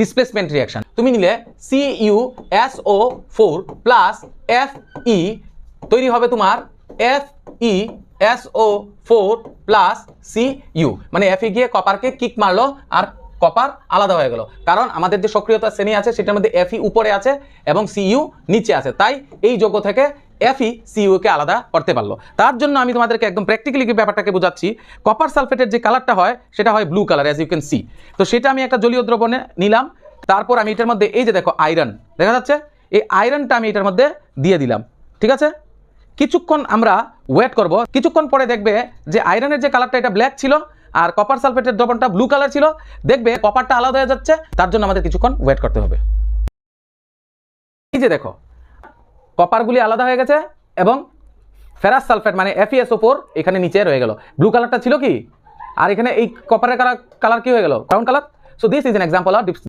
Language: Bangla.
Displacement reaction. তুমি নিলে CuSO4 প্লাস Fe তৈরি হবে তোমার FeSO4 প্লাস Cu, মানে Fe গিয়ে কপারকে কিক মারলো আর কপার আলাদা হয়ে গেল, কারণ আমাদের যে সক্রিয়তা শ্রেণী আছে সেটার মধ্যে Fe উপরে আছে এবং Cu নিচে আছে, তাই এই যৌগ থেকে Fe Cu কে আলাদা করতে পারলো। তার জন্য আমি তোমাদেরকে একদম প্র্যাকটিক্যালি ব্যাপারটাকে বোঝাচ্ছি। কপার সালফেটের যে কালারটা হয় সেটা হয় blue colour, as you can see. তো সেটা আমি একটা জলীয় দ্রবণে নিলাম, তারপর আমি এটার মধ্যে এই যে দেখো আয়রন দেখা যাচ্ছে, এই আয়রনটা আমি এটার মধ্যে দিয়ে দিলাম, ঠিক আছে। কিছুক্ষণ আমরা ওয়েট করব, কিছুক্ষণ পরে দেখবে যে আয়রনের যে কালারটা এটা ব্ল্যাক ছিল আর কপার সালফেটের দ্রবণটা ব্লু কালার ছিল, দেখবে কপারটা আলাদা হয়ে যাচ্ছে, তার জন্য আমাদের কিছুক্ষণ ওয়েট করতে হবে। এই যে দেখো কপারগুলি আলাদা হয়ে গেছে এবং ফেরাস সালফেট মানে FeSO4 এখানে নিচে রয়ে গেল। ব্লু কালারটা ছিল কি, আর এখানে এই কপারের কালার কি হয়ে গেল, brown colour. So this is an example of